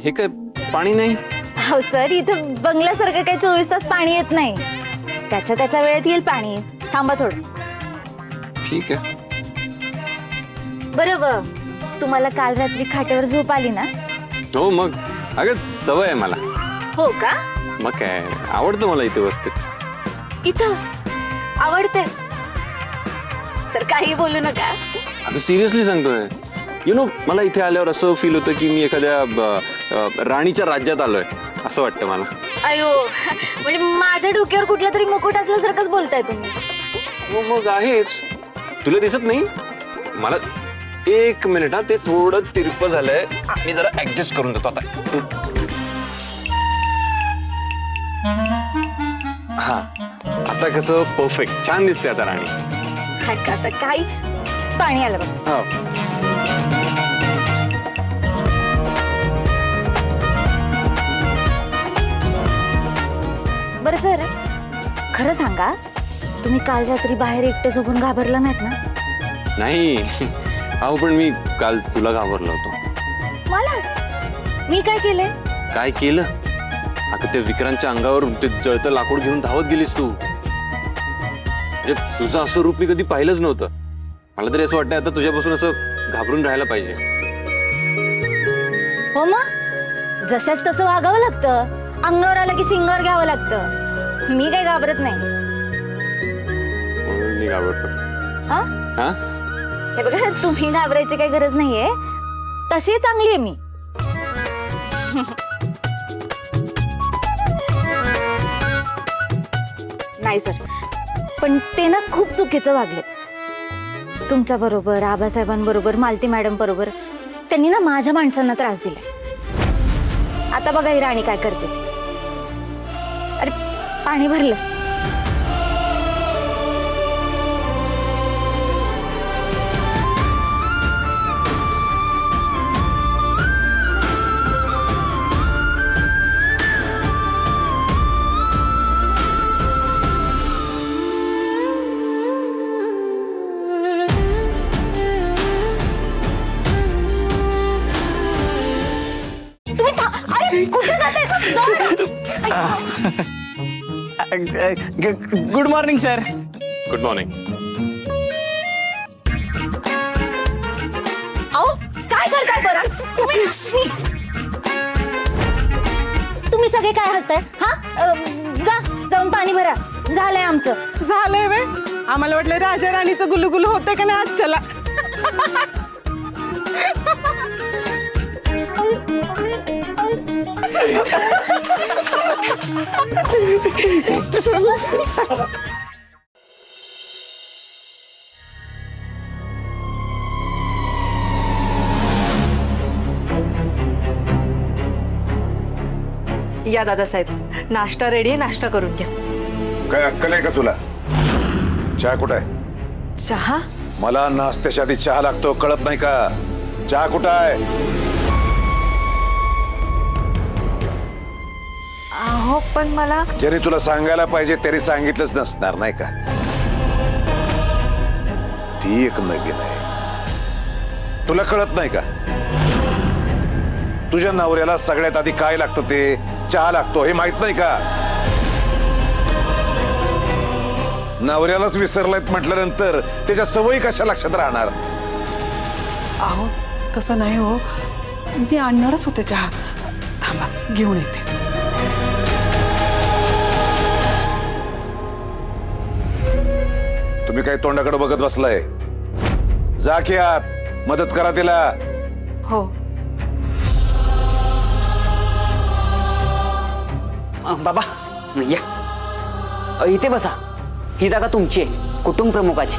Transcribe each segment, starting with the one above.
हे काय पाणी नाही? हो सर, इथं बंगल्यासारखं काही 24 तास पाणी येत नाही. त्याच्या वेळेत येईल पाणी. थांबा थोडं. ठीक आहे. बरोबर, तुम्हाला काल रात्री खाटेवर झोप आली ना? हो मग, अगं सवय आहे मला. हो का? मग काय, आवडतं मला इथे व्यवस्थित. इथं आवडते सर, काही बोलू नका. अगं सिरियसली सांगतोय. मला इथे आल्यावर असं फील होतं की मी एखाद्या राणीच्या राज्यात आलोय असं वाटतं मला. अयो, म्हणजे माझ्या डोक्यावर कुठला तरी मुकुट असल्यासारखंच बोलताय तुम्ही. हो मग आहेच. तुला दिसत नाही? मला 1 मिनिट. ते थोडं तिरपं झालंय, मी जरा ऍडजस्ट करून देतो आता. हा, आता कसं परफेक्ट, छान दिसते आता राणी. आता काही पाणी आलं बघ. हो. बरं सर, खरं सांगा, तुम्ही काल रात्री बाहेर एकटं झोपून घाबरला नाहीत ना? नाही. अहो पण मी काल तुला घाबरलो होतो. मला? मी काय केलंय? काय केलं? अगं त्या विक्रांतच्या अंगावर ते जळतं लाकूड घेऊन धावत गेलीस तू. म्हणजे तुझं असं रूप मी कधी पाहिलंच नव्हतं. मला तरी असं वाटतं आता तुझ्यापासून असं घाबरून राहायला पाहिजे. हो मग, जशाच तसं वागावं लागतं. अंगावर आलं की शिंगावर घ्यावं लागतं. मी काय घाबरत नाही. म्हणून मी घाबरतो. हा? हा? हे बघा, तुम्ही घाबरायची काही गरज नाहीये. तशी चांगली आहे मी. नाही सर, पण ते ना खूप चुकीचं वागले. तुमच्या बरोबर, आबासाहेबांबरोबर, मालती मॅडम बरोबर त्यांनी ना माझ्या माणसांना त्रास दिलाय. आता बघा ही राणी काय करते ती. अरे पाणी भरलं. कुठे जाते? Good morning sir. Good morning. अहो, काय करताय बरं तुम्ही? तुम्ही सगळे काय हसताय? हा, जाऊन पाणी भरा. झालंय आमचं. झालंय वे. आम्हाला वाटलं राजा राणीचं गुलुगुलू होतंय का नाही आज. चला. या दादासाहेब, नाश्ता रेडी आहे, नाश्ता करून घ्या. काय अक्कल आहे का तुला? चहा कुठं आहे? चहा? मला नाश्त्याच्या आधी चहा लागतो, कळत नाही का? चहा कुठं आहे? अहो पण मला. ज्याने तुला सांगायला पाहिजे तरी सांगितलंच नसणार नाही का? ती एक नवीन आहे, तुला कळत नाही का? तुझ्या नवऱ्याला सगळ्यात आधी काय लागतं ते चहा लागतो हे माहित नाही का? नवऱ्यालाच विसरलायत म्हटल्यानंतर त्याच्या सवयी कशा लक्षात राहणार? अहो तसं नाही हो, मी आणणारच होते चहा. थांबा, घेऊन येते. तुम्ही काय तोंडाकडे बघत बसलाय? जा की आत, मदत करा तिला. हो. बाबा या, इथे बसा. ही जागा तुमची आहे, कुटुंब प्रमुखाची.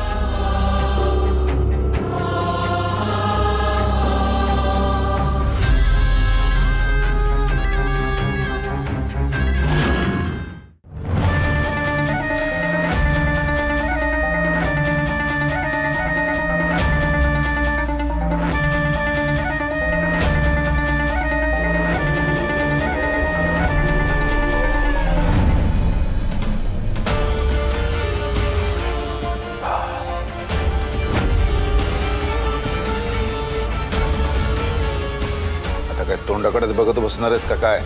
नाश्त्याकडेच बघत बसणार आहेस का काय?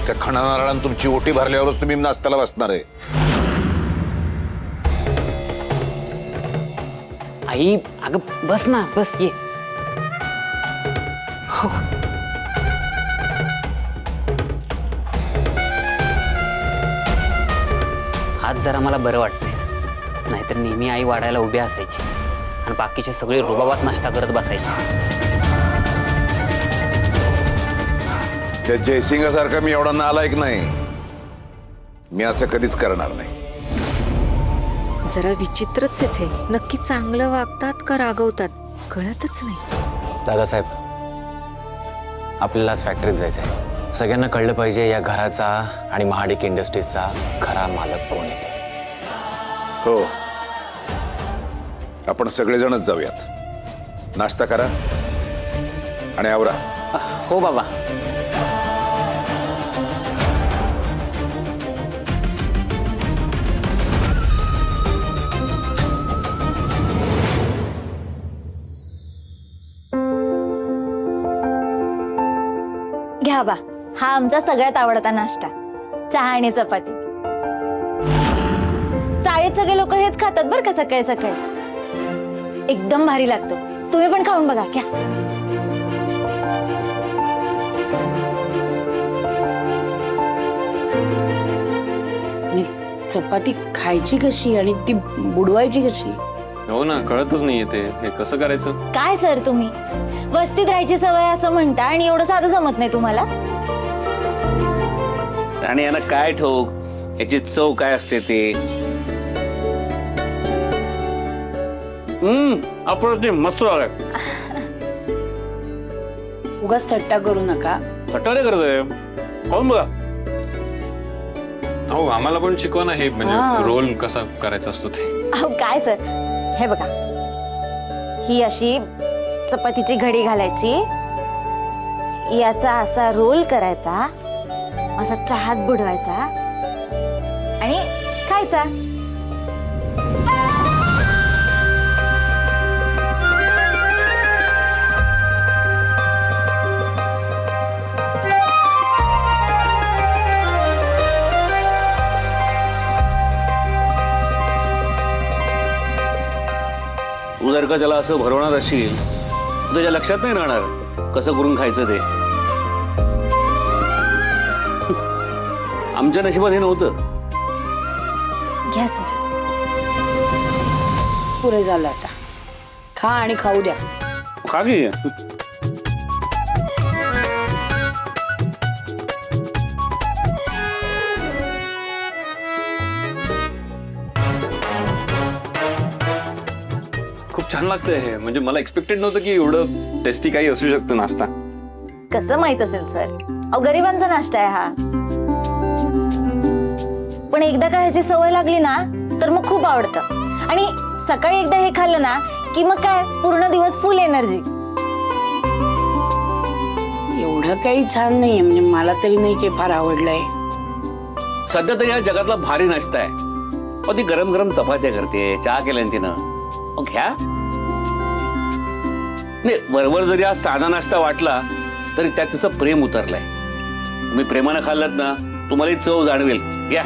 त्या खणा नारळानं तुमची ओटी भरल्यावरच तुम्ही नाश्त्याला बसणार आहे? आई अगं बस ना, बस ये. हो. आज जरा मला बरं वाटतंय. नाहीतर नेहमी आई वाढायला उभी असायची आणि बाकीचे सगळे रुबाबात नाश्ता करत बसायचे. त्या जयसिंगासारखा मी एवढा नालायक नाही. मी असं कधीच करणार नाही. जरा विचित्रच येथे. नक्की चांगलं वागतात का रागवतात कळतच नाही. दादासाहेब, आपल्याला आज फॅक्टरीत जायचं आहे. सगळ्यांना कळलं पाहिजे या घराचा आणि महाडिक इंडस्ट्रीजचा खरा मालक कोण येते. हो, आपण सगळेजणच जाऊयात. नाश्ता करा आणि आवरा. हो बाबा. घ्या बा, हा आमचा सगळ्यात आवडता नाश्ता, चहा आणि चपाती. चाळीत सगळे लोक हेच खातात बरं का सकाळी सकाळी. एकदम भारी लागतो. तुम्ही पण खाऊन बघा. घ्या. चपाती खायची कशी आणि ती बुडवायची कशी? हो ना, कळतच नाहीये ते. हे कसं करायचं? काय सर तुम्ही वस्तीत राहायची सवय असं म्हणता आणि एवढं साधं जमत नाही तुम्हाला? आणि यांना काय ठोक, याची चव काय असते ते. अप्रतिम मस्त झालंय. उगाच थट्टा करू नका. फटाणे करतोय, खाऊन बघा. हो, आम्हाला पण शिकवा ना हे, म्हणजे रोल कसा करायचा असतो ते. अहो काय सर, हे बघा, ही अशी चपातीची घडी घालायची, याचा असा रोल करायचा, असा चहात बुडवायचा आणि खायचा. तू जर का त्याला असं भरवणार असशील तर त्याच्या लक्षात नाही राहणार कसं करून खायचं ते. आमच्या नशिबात हे नव्हतं. घ्या सर. पुरे झालं आता. खा आणि खाऊ द्या. खा की. खूप छान लागतंय हे. म्हणजे मला एक्सपेक्टेड नव्हतं की एवढं टेस्टी काही असू शकतं नाश्ता. कसं माहित असेल सर, अहो गरीबांचा नाश्ता आहे हा. पण एकदा का ह्याची सवय लागली ना तर मग खूप आवडतं. आणि सकाळी एकदा हे खाल्लं ना की मग काय पूर्ण दिवस फुल एनर्जी. एवढं काही छान नाहीये, म्हणजे मला तरी नाही काही फार आवडलंय. सध्या तर या जगातला भारी नाश्ता आहे. ती गरम गरम चपात्या करते, चहा केल्या तिनं. मग घ्या. नाही, वरवर जरी आज साधा नाश्ता वाटला तरी त्यात तुझं प्रेम उतरलंय. तुम्ही प्रेमानं खाल्लात ना, तुम्हाला चव जाणवेल. घ्या.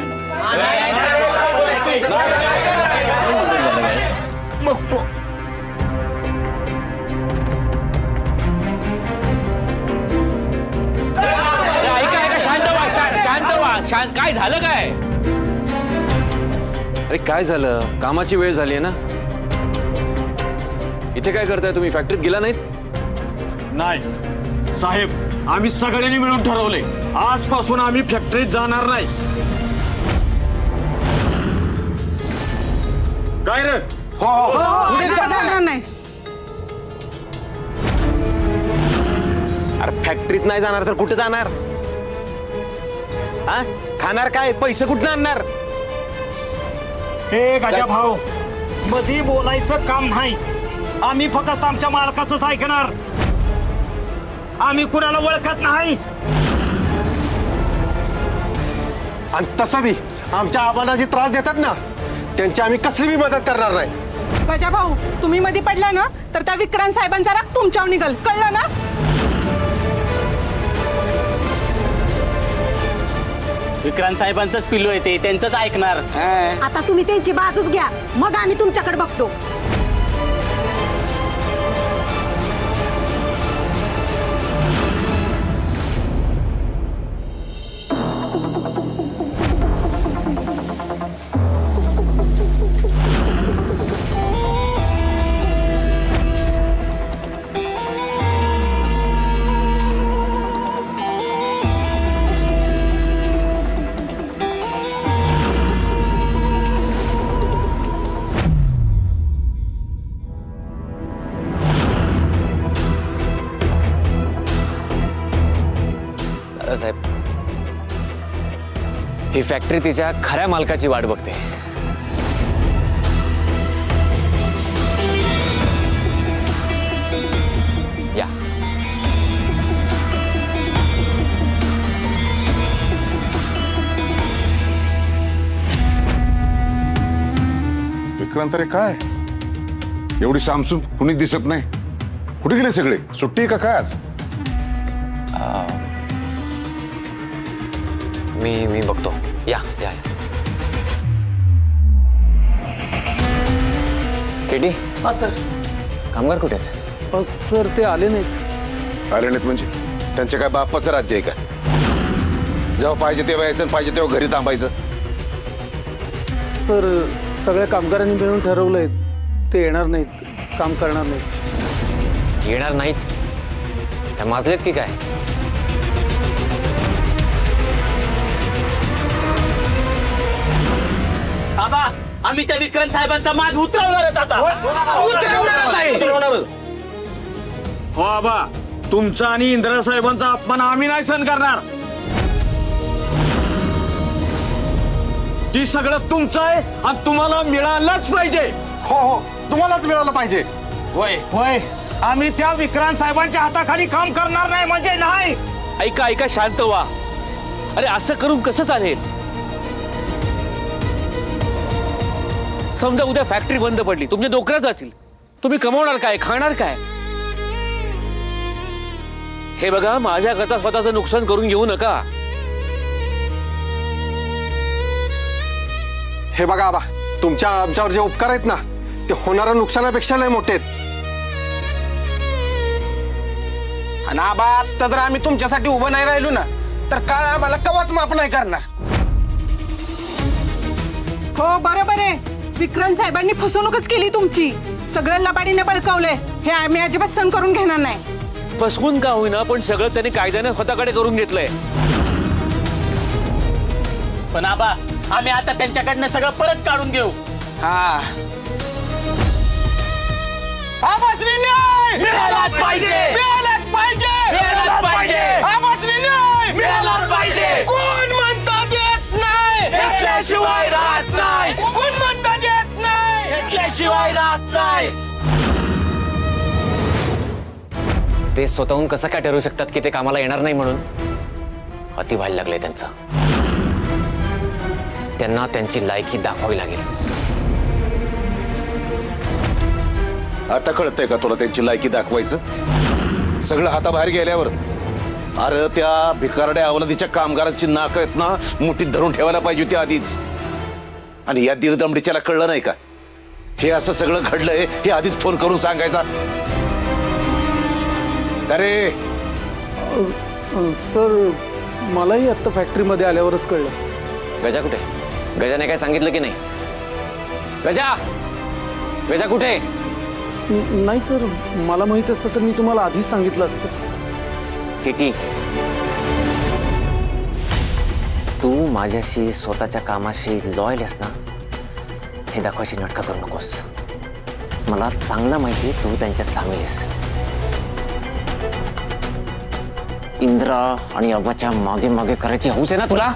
ऐका, शांत व्हा. काय झालं काय? अरे काय झालं? कामाची वेळ झाली आहे ना. इथे काय करताय तुम्ही? फॅक्टरीत गेला नाहीत? नाही साहेब, आम्ही सगळ्यांनी मिळून ठरवले, आजपासून आम्ही फॅक्टरीत जाणार नाही. काय रे? नाही. अरे फॅक्टरीत नाही जाणार तर कुठे जाणार? हा, खाणार काय? पैसे कुठं आणणार? हे गजा भाऊ, मधी बोलायचं काम नाही. आम्ही फक्त आमच्या मालकाचंच ऐकणार. आम्ही कुणाला ओळखत नाही. आणि तसं बी आमच्या आबांना जे त्रास देतात ना, त्यांची आम्ही कसली बी मदत करणार नाही. गजा भाऊ, तुम्ही मध्ये पडला ना तर त्या विक्रांत साहेबांचा राग तुमच्यावर निघल, कळलं ना? विक्रांत साहेबांचंच पिल्लू आहे ते, त्यांचंच ऐकणार. आता तुम्ही त्यांची बाजूच घ्या, मग आम्ही तुमच्याकडे बघतो. साहेब, ही फॅक्टरी तिच्या खऱ्या मालकाची वाट बघते. या. विक्रांत रे काय एवढी सामसूम कुणी दिसत नाही. कुठे गेले सगळे? सुट्टी आहे का काय आज? मी बघतो. या या या. केटी. हा सर. कामगार कुठे आहेत? सर ते आले नाहीत. आले नाहीत म्हणजे त्यांच्या काय बापाचं राज्य आहे का? जेव्हा पाहिजे तेव्हा यायचं, पाहिजे तेव्हा घरी थांबायचं. सर सगळ्या कामगारांनी मिळून ठरवलंय ते येणार नाहीत, काम करणार नाहीत. येणार नाहीत? त्या माजलेत की काय? आम्ही त्या विक्रांत साहेबांचा मान उतरवणारच आता. हो आबा, तुमचा आणि इंदिरा साहेबांचा अपमान आम्ही नाही सहन करणार. ती सगळं तुमचं आहे आणि तुम्हाला मिळालंच पाहिजे. हो हो, तुम्हालाच मिळालं पाहिजे. होय होय, आम्ही त्या विक्रांत साहेबांच्या हाताखाली काम करणार नाही म्हणजे नाही. ऐका ऐका, शांत व्हा. अरे असं करून कसं चालेल? समजा उद्या फॅक्टरी बंद पडली, तुमच्या नोकऱ्या जातील, तुम्ही कमवणार काय, खाणार काय? हे बघा, माझ्याकरता स्वतःचं नुकसान करून घेऊ नका. हे बघा आबा, तुमच्या आमच्यावर जे उपकार आहेत ना, ते होणाऱ्या नुकसानापेक्षा लय मोठे आहेत. आणि आबा, आता जर आम्ही तुमच्यासाठी उभं नाही राहिलो ना, तर काळ आम्हाला कवाच माफ नाही करणार. हो बरोबर आहे. विक्रांत साहेबांनी फसवणूकच केली तुमची. सगळं लबाडीने बळकावलंय. हे आम्ही अजिबात सहन करून घेणार नाही. फसवून का होईना, पण सगळं त्यांनी कायद्याने स्वतःकडे करून घेतलंय. पण आबा, आम्ही आता त्यांच्याकडनं सगळं परत काढून घेऊ. हा, मिळालाच पाहिजे, मिळालाच पाहिजे, मिळालाच पाहिजे, मिळालाच पाहिजे. कोण म्हणता येत नाही, घेतल्याशिवाय राहत नाही. कोण म्हणता येत नाही, घेतल्याशिवाय राहत नाही. ते स्वतःहून कसं काय ठरवू शकतात की ते कामाला येणार नाही म्हणून? अति व्हायला लागलंय त्यांचं. त्यांना त्यांची लायकी दाखवावी लागेल. आता कळतंय का तुला त्यांची लायकी दाखवायचं? सगळं हाताबाहेर गेल्यावर अरे त्या भिकारड्या अवलादीच्या कामगारांची नाक आहेत ना, मुठीत धरून ठेवायला पाहिजे होती आधीच. आणि या दीडदमडीच्याला कळलं नाही का हे असं सगळं घडलंय? हे आधीच फोन करून सांगायचा. अरे सर, मलाही आता फॅक्टरीमध्ये आल्यावरच कळलं. गजा कुठे? गजाने काय सांगितलं की नाही? गजा, गजा कुठे? नाही सर, मला माहित असतं तर मी तुम्हाला आधीच सांगितलं असतं. किटी, तू माझ्याशी स्वतःच्या कामाशी लॉयल आहेस ना, हे दाखवायची नाटकं करू नकोस. मला चांगलं माहिती आहे तू त्यांच्यात सामील आहेस. इंद्रा आणि अबाच्या मागे मागे करायची हौस आहे ना तुला?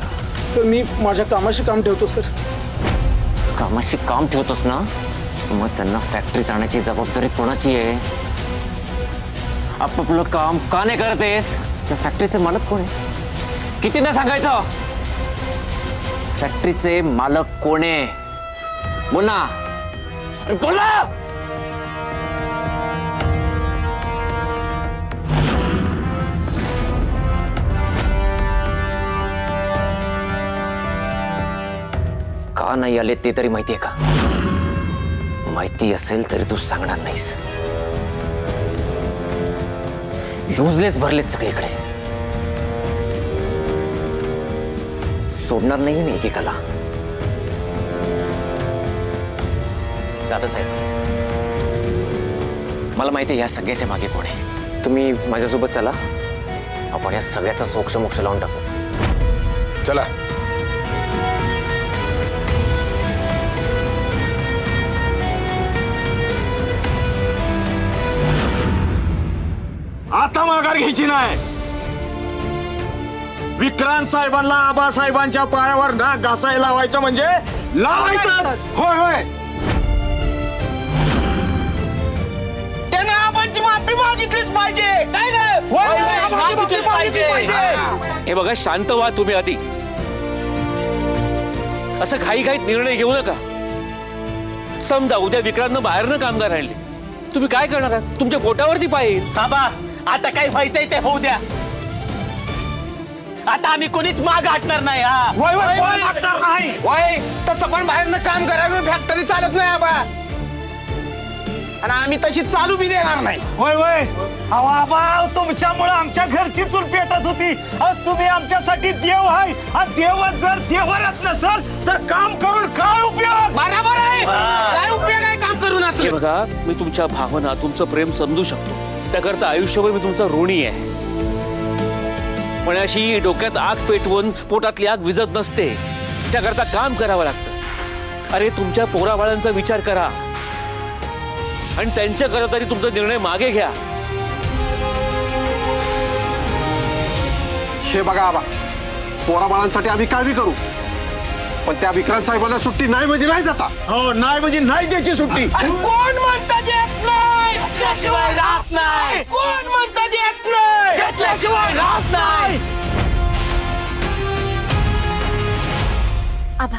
सर, मी माझ्या कामाशी काम ठेवतो सर. कामाशी काम ठेवतोस ना, मग त्यांना फॅक्टरीत आणण्याची जबाबदारी कोणाची आहे? आपापलं काम का नाही करतेस? त्या फॅक्टरीचे मालक कोण आहे? कितीदा सांगायचं? फॅक्टरीचे मालक कोण आहे? बोल ना, बोल ना. का नाही आले ते तरी माहितीये का? माहिती असेल तरी तू सांगणार नाहीस. युजलेस भरलेत सगळीकडे. सोडणार नाही मी एकेकाला. दादासाहेब, मला माहिती आहे या सगळ्याच्या मागे कोण आहे. तुम्ही माझ्यासोबत चला, आपण या सगळ्याचा सोक्ष मोक्ष लावून टाकू. चला. आता माघार घ्यायची नाही. विक्रांत साहेबांना आबासाहेबांच्या पायावर नाक घासायला लावायचं म्हणजे लावायचं. होय होय. त्याने आबांची माफी मागितलीच पाहिजे. काय नाही पाहिजे. हे बघा, शांत व्हा तुम्ही आधी. असं घाईघाईत निर्णय घेऊ नका. समजा उद्या विक्रांतनं बाहेरनं कामगार आणले, तुम्ही काय करणार आहात? तुमच्या पोटावरती पाय येईल. बाबा, आता काय व्हायचंय ते होऊ द्या. आता आम्ही कोणीच माग हटणार नाही. वय तसं पण बाहेरनं काम करायला फॅक्टरी चालत नाही आबा, आणि आम्ही तशी चालू बी देणार नाही. होय होय. आबा, तुमच्यामुळे आमच्या घरची चूल पेटत होती. तुम्ही आमच्यासाठी देव आहे. देवच जर देवरच नसल तर काम करून काय उपयोग? बरोबर आहे. काय उपयोग आहे काम करून हे असं? बघा, मी तुमच्या भावना, तुमचं प्रेम समजू शकतो. त्याकरता आयुष्यभर मी तुमचा ऋणी आहे. पण अशी डोक्यात आग पेटवून पोटातली आग विझत नसते. त्याकरता काम करावं लागतं. अरे, तुमच्या पोराबाळांचा विचार करा आणि त्यांच्याकरता तरी तुमचा निर्णय मागे घ्या. हे बघा आबा, पोराबाळांसाठी आम्ही काय बी करू, पण त्या विक्रांत साहेबांना सुट्टी नाही म्हणजे नाही जाता. हो, नाही म्हणजे नाही द्यायची सुट्टी. कोण म्हणता देत नाही? घेतल्याशिवाय राहत नाही. कोण म्हणता देत नाही? घेतल्याशिवाय राहत नाही. आबा,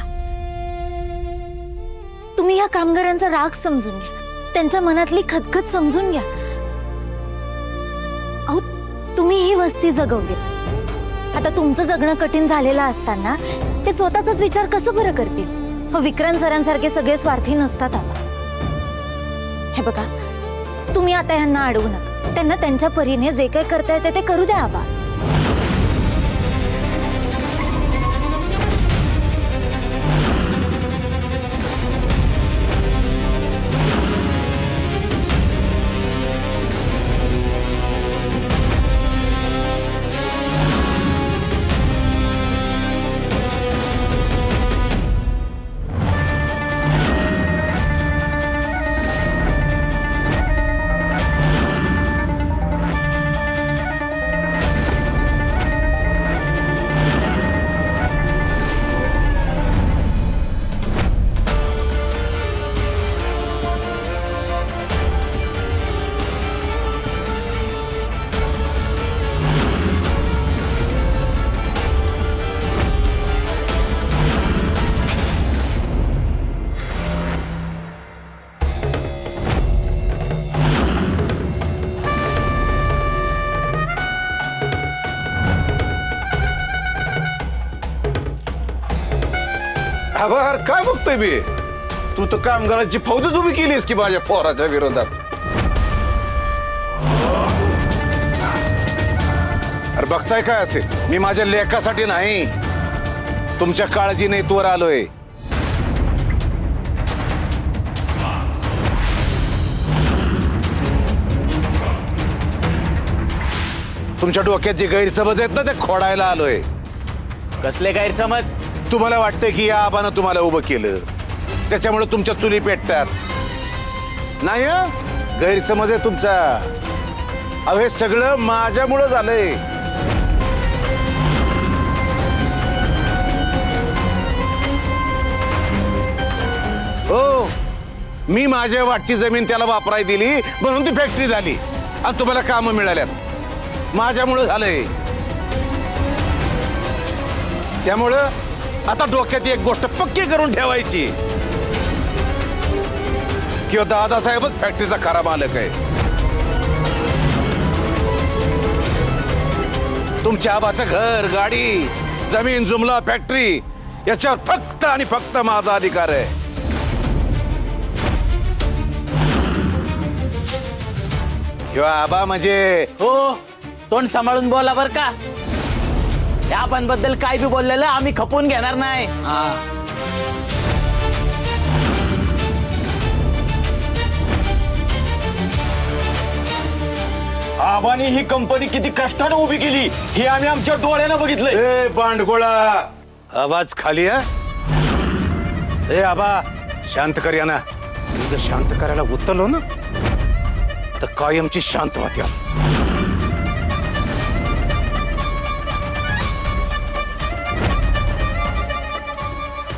तुम्ही या कामगारांचा राग समजून घ्या, त्यांच्या मनातली खदखद समजून घ्या. अहो, तुम्ही ही वस्ती जगवली. आता तुमचं जगणं कठीण झालेलं असताना ते स्वतःचाच विचार कसं बरं करतील? विक्रांत सरांसारखे सगळे स्वार्थी नसतात आबा. हे बघा, तुम्ही आता ह्यांना अडवू नका. त्यांना त्यांच्या परीने जे काही करता येते ते करू द्या आबा. आभार काय बघतोय मी? तू तर कामगारांची फौजच उभी केलीस की माझ्या पोराच्या विरोधात. अरे बघताय काय असे, मी माझ्या लेखासाठी नाही, तुमच्या काळजीने इथवर आलोय. तुमच्या डोक्यात जे गैरसमज आहेत ना ते खोडायला आलोय. कसले गैरसमज? तुम्हाला वाटतंय की या आबानं तुम्हाला उभं केलं त्याच्यामुळे तुमच्या चुली पेटतात. नाही हं? गैरसमज आहे तुमचा. अहो, हे सगळं माझ्यामुळं झालंय. हो, मी माझ्या वाटची जमीन त्याला वापराय दिली म्हणून ती फॅक्टरी झाली आणि तुम्हाला कामं मिळाल्यात. माझ्यामुळं झालंय. त्यामुळं आता डोक्यात एक गोष्ट पक्की करून ठेवायची की दादासाहेबच फॅक्टरीचा खरा मालक आहे. तुमच्या आबाचं घर, गाडी, जमीन, जुमला, फॅक्टरी याच्यावर फक्त आणि फक्त माझा अधिकार आहे. किंवा आबा म्हणजे हो तोंड सांभाळून बोला बर का. या बद्दल काय बी बोललेलं आम्ही खपवून घेणार नाही. आबानी ही कंपनी किती कष्टाने उभी केली हे आम्ही आमच्या डोळ्यानं बघितलंय. ए बांडगोळा, आवाज खाली आहे. ए आबा शांत कर यांना. मी जर शांत करायला उतरलो ना तर कायमची शांत होत्या.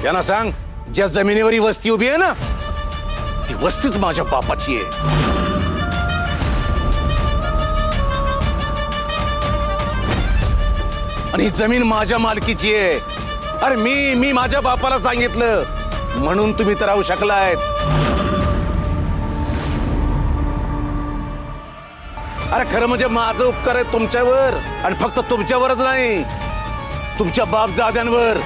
यांना सांग, ज्या जमिनीवर ही वस्ती उभी आहे ना ती वस्तीच माझ्या बापाची आहे. आणि ही जमीन माझ्या मालकीची आहे. अरे मी माझ्या बापाला सांगितलं म्हणून तुम्ही तर राहू शकलायत. अरे खरं म्हणजे माझं उपकार आहे तुमच्यावर, आणि फक्त तुमच्यावरच नाही, तुमच्या बापजाद्यांवर.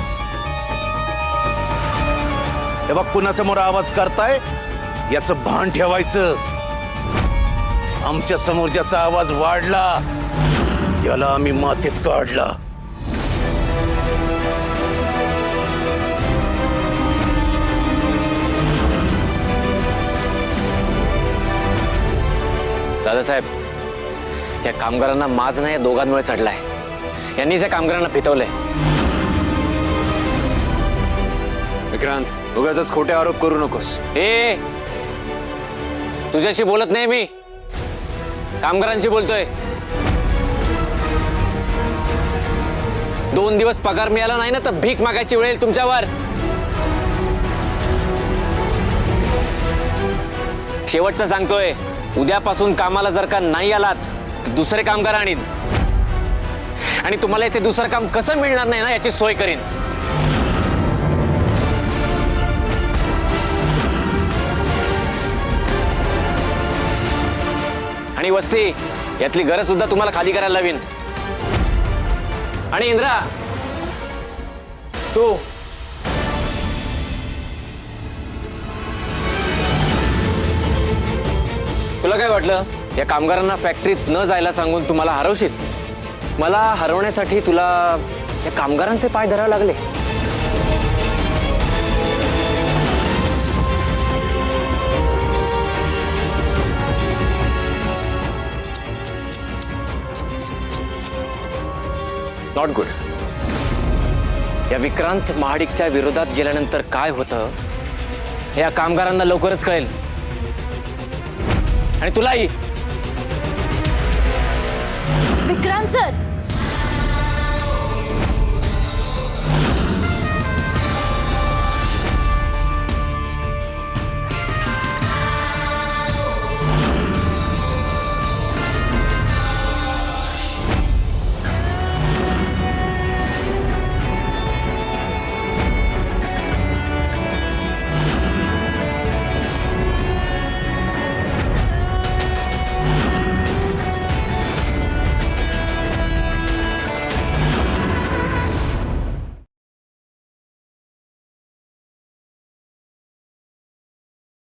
हे बघ, कुणासमोर आवाज करताय याचं भान ठेवायचं. आमच्या समोर ज्याचा आवाज वाढला त्याला आम्ही मातीत काढला. दादासाहेब, या कामगारांना माज नाही, या दोघांमुळे चढलाय. यांनीच या कामगारांना फितवलंय. विक्रांत, उगाचच खोटे आरोप करू नकोस. ए, तुझ्याशी बोलत नाही मी, कामगारांशी बोलतोय. 2 दिवस पगार मिळाला नाही ना तर भीक मागायची वेळ येईल तुमच्यावर. शेवटचं सांगतोय, उद्यापासून कामाला जर का नाही आलात तर दुसरे कामगार आणीन, आणि तुम्हाला इथे दुसरं काम कसं मिळणार नाही ना याची सोय करीन. आणि वस्ती यातली गरज सुद्धा तुम्हाला खाली करायला लावीन. आणि इंद्रा, तू तुला काय वाटलं या कामगारांना फॅक्टरीत न जायला सांगून तुम्हाला हरवशील? मला हरवण्यासाठी तुला या कामगारांचे पाय धरावे लागले. Not good. या विक्रांत महाडिकच्या विरोधात गेल्यानंतर काय होतं हे या कामगारांना लवकरच कळेल, आणि तुलाही. विक्रांत सर,